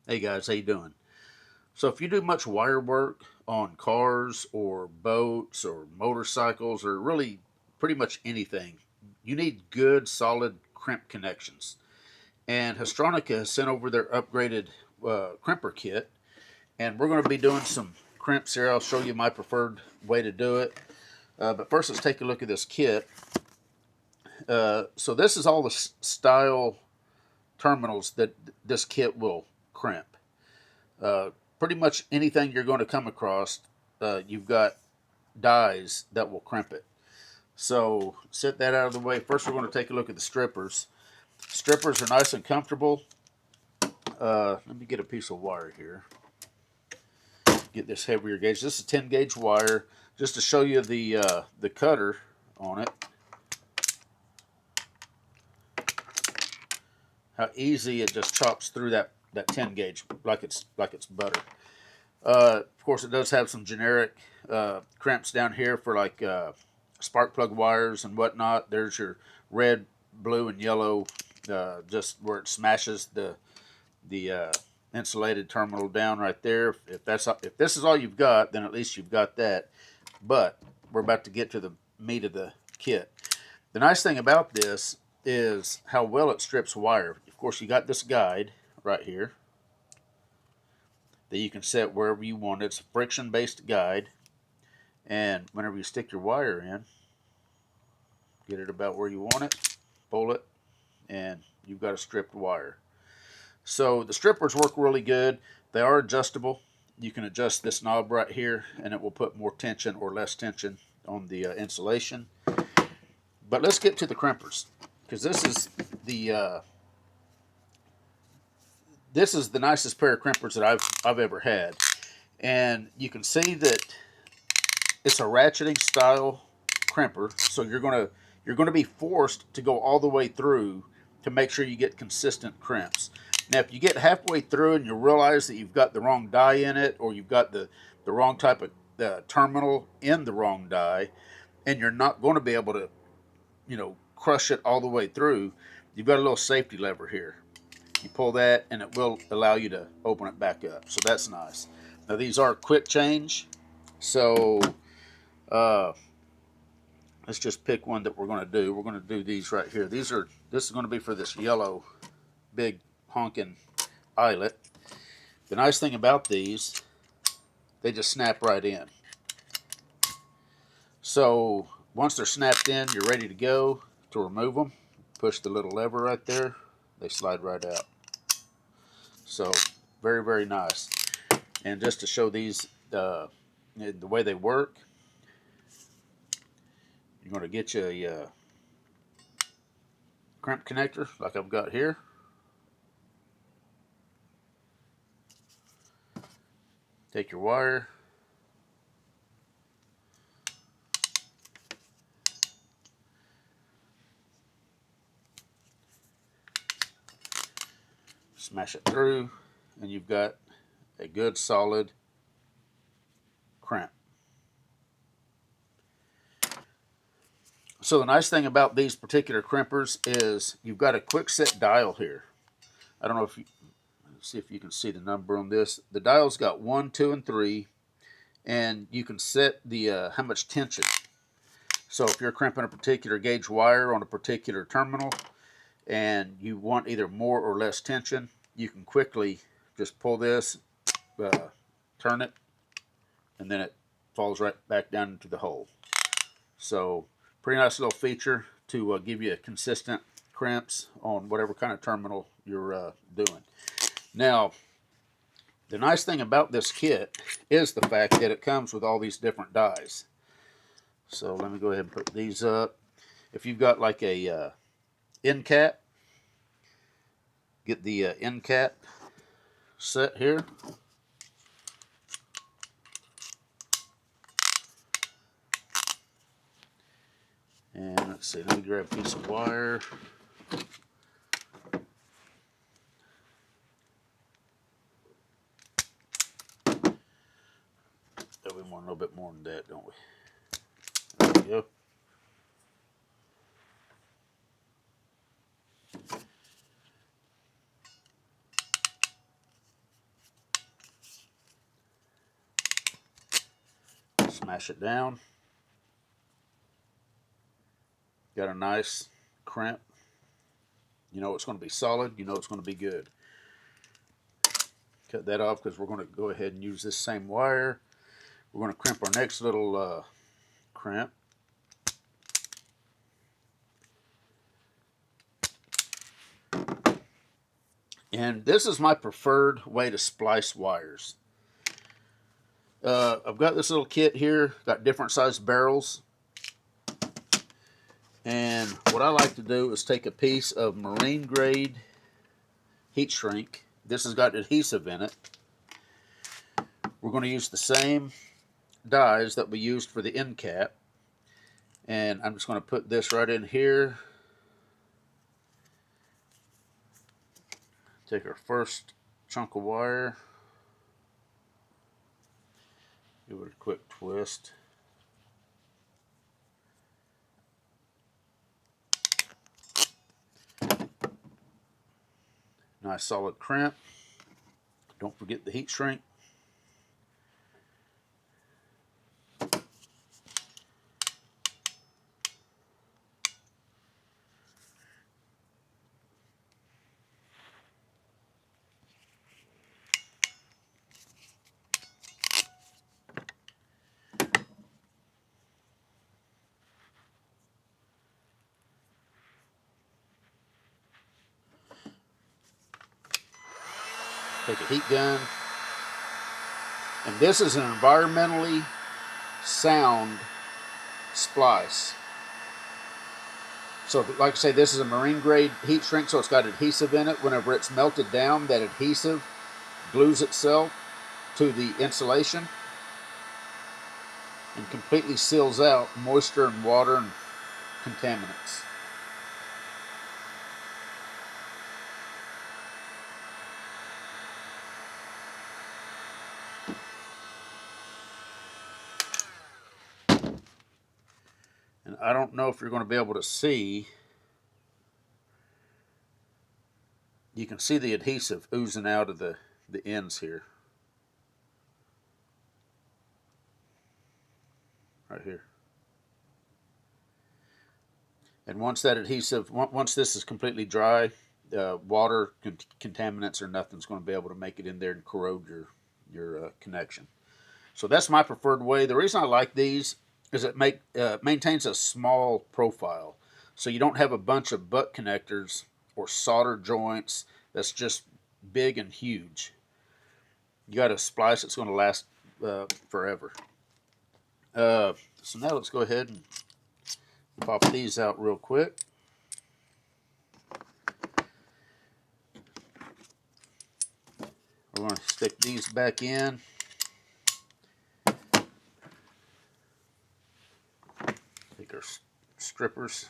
Hey guys, how you doing? So if you do much wire work on cars or boats or motorcycles or really pretty much anything, you need good solid crimp connections. And Haisstronica has sent over their upgraded crimper kit, and we're going to be doing some crimps here. I'll show you my preferred way to do it. But first, let's take a look at this kit. So this is all the style terminals that this kit will crimp. Uh, Pretty much anything you're going to come across, you've got dies that will crimp it. So set that out of the way. First, we're going to take a look at the strippers. Strippers are nice and comfortable. Let me get a piece of wire here. Get this heavier gauge. This is 10 gauge wire. Just to show you the cutter on it, how easy it just chops through that 10 gauge like it's butter. Of course, it does have some generic crimps down here for like spark plug wires and whatnot. There's your red, blue, and yellow, just where it smashes the insulated terminal down right there. If this is all you've got, then at least you've got that. But we're about to get to the meat of the kit. The nice thing about this is how well it strips wire. Of course, you got this guide right here that you can set wherever you want. It's a friction-based guide, and whenever you stick your wire in, get it about where you want it, pull it, and you've got a stripped wire. So the strippers work really good. They are adjustable. You can adjust this knob right here, and it will put more tension or less tension on the insulation. But let's get to the crimpers, because this is the nicest pair of crimpers that I've ever had. And you can see that it's a ratcheting style crimper, so you're gonna be forced to go all the way through to make sure you get consistent crimps. Now, if you get halfway through and you realize that you've got the wrong die in it, or you've got the wrong type of terminal in the wrong die, and you're not going to be able to, crush it all the way through, you've got a little safety lever here. You pull that, and it will allow you to open it back up. So that's nice. Now, these are quick change, so uh, let's just pick one that we're going to do. We're going to do these right here. This is going to be for this yellow big honking eyelet. The nice thing about these, they just snap right in. So once they're snapped in, you're ready to go to remove them. Push the little lever right there. They slide right out. So very, very nice. And just to show these the way they work, you're going to get you a crimp connector like I've got here. Take your wire, smash it through, and you've got a good solid crimp. So the nice thing about these particular crimpers is you've got a quick set dial here. I don't know if you see if you can see the number on this. The dial's got 1, 2, and 3, and you can set the how much tension. So if you're crimping a particular gauge wire on a particular terminal and you want either more or less tension, you can quickly just pull this, turn it, and then it falls right back down into the hole. So pretty nice little feature to give you a consistent crimps on whatever kind of terminal you're doing. Now, the nice thing about this kit is the fact that it comes with all these different dies. So let me go ahead and put these up. If you've got like a end cap, get the end cap set here. And let's see, let me grab a piece of wire. We want a little bit more than that, don't we? There we go. Smash it down. Got a nice crimp. You know it's going to be solid. You know it's going to be good. Cut that off because we're going to go ahead and use this same wire. We're going to crimp our next little crimp. And this is my preferred way to splice wires. I've got this little kit here, got different sized barrels. And what I like to do is take a piece of marine grade heat shrink. This has got adhesive in it. We're going to use the same dies that we used for the end cap. And I'm just going to put this right in here. Take our first chunk of wire. Give it a quick twist. Nice solid crimp. Don't forget the heat shrink. Take a heat gun. And this is an environmentally sound splice. So like I say, this is a marine grade heat shrink, so it's got adhesive in it. Whenever it's melted down, that adhesive glues itself to the insulation and completely seals out moisture and water and contaminants. And I don't know if you're going to be able to see. You can see the adhesive oozing out of the ends here. Right here. And once that adhesive, once this is completely dry, water, contaminants, or nothing's going to be able to make it in there and corrode your connection. So that's my preferred way. The reason I like these is it maintains a small profile. So you don't have a bunch of butt connectors or solder joints that's just big and huge. You got a splice that's going to last forever. So now let's go ahead and pop these out real quick. We're going to stick these back in. Take our strippers,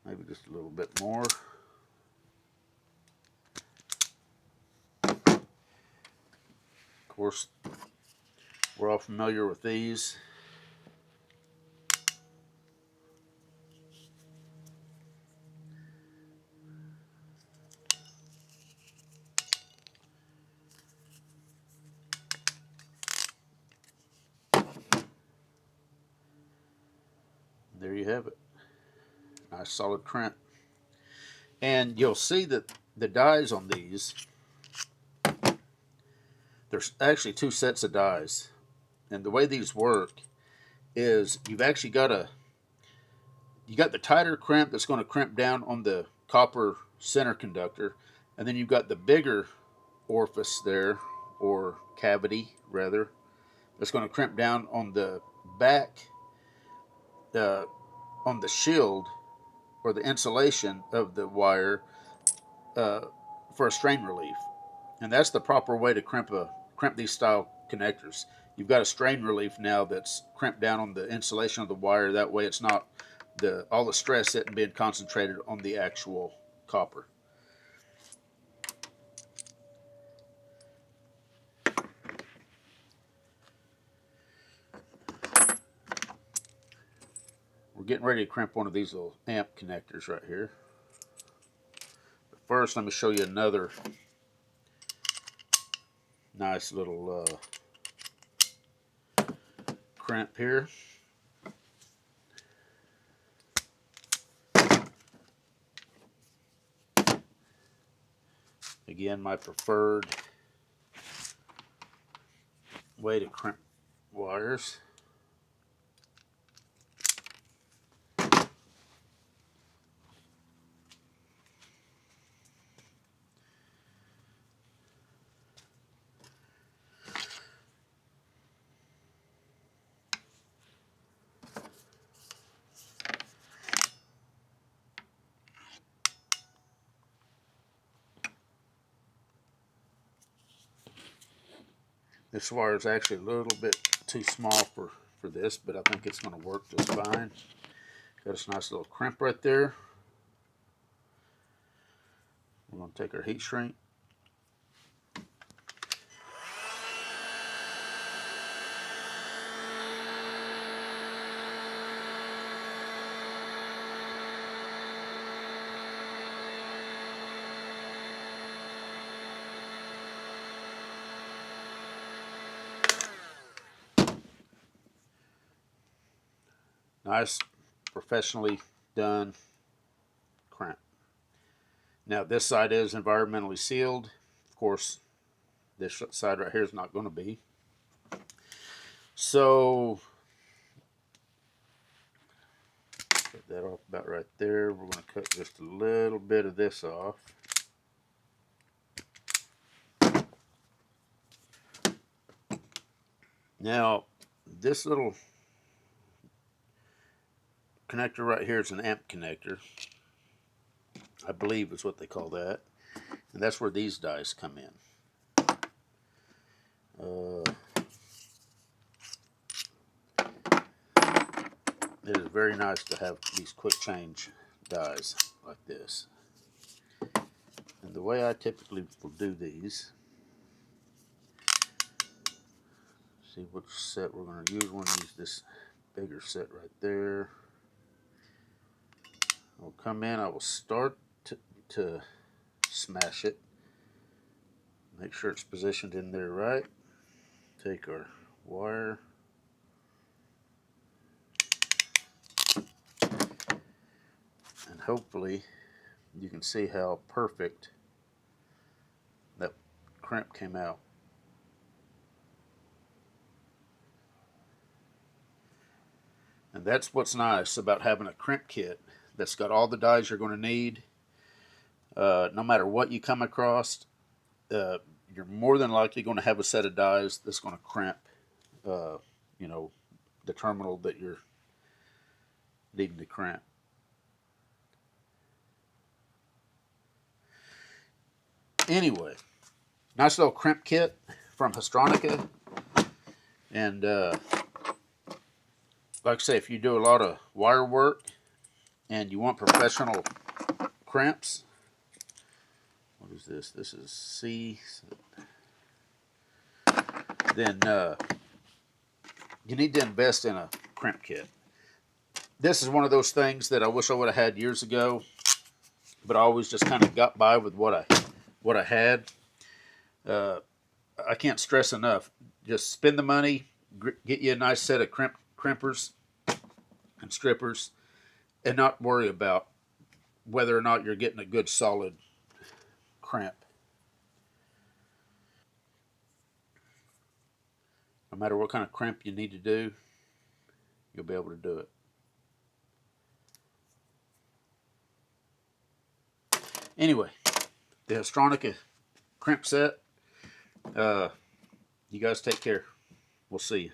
maybe just a little bit more. Of course, we're all familiar with these. There you have it. Nice solid crimp. And you'll see that the dies on these, there's actually two sets of dies. And the way these work is you've actually got the tighter crimp that's going to crimp down on the copper center conductor, and then you've got the bigger orifice there, or cavity rather, that's going to crimp down on the back, on the shield or the insulation of the wire for a strain relief. And that's the proper way to crimp these style connectors. You've got a strain relief now that's crimped down on the insulation of the wire. That way it's not all the stress isn't being concentrated on the actual copper. We're getting ready to crimp one of these little amp connectors right here. But first, let me show you another nice little crimp here. Again, my preferred way to crimp wires. This wire is actually a little bit too small for this, but I think it's going to work just fine. Got this nice little crimp right there. We're going to take our heat shrink. Nice, professionally done crimp. Now this side is environmentally sealed. Of course, this side right here is not going to be. So, put that off about right there. We're going to cut just a little bit of this off. Now, this little connector right here is an amp connector. I believe is what they call that. And that's where these dies come in. It is very nice to have these quick change dies like this. And the way I typically will do these, see which set we're going to use. We're going to use this bigger set right there. I'll come in, I will start to smash it. Make sure it's positioned in there right. Take our wire. And hopefully you can see how perfect that crimp came out. And that's what's nice about having a crimp kit that's got all the dies you're going to need. No matter what you come across, you're more than likely going to have a set of dies that's going to crimp, you know, the terminal that you're needing to crimp. Anyway, nice little crimp kit from Haisstronica. And like I say, if you do a lot of wire work and you want professional crimps, what is this? This is C. Then you need to invest in a crimp kit. This is one of those things that I wish I would have had years ago, but I always just kind of got by with what I had. I can't stress enough. Just spend the money, get you a nice set of crimpers and strippers, and not worry about whether or not you're getting a good solid crimp. No matter what kind of crimp you need to do, you'll be able to do it. Anyway, the Haisstronica crimp set. You guys take care. We'll see you.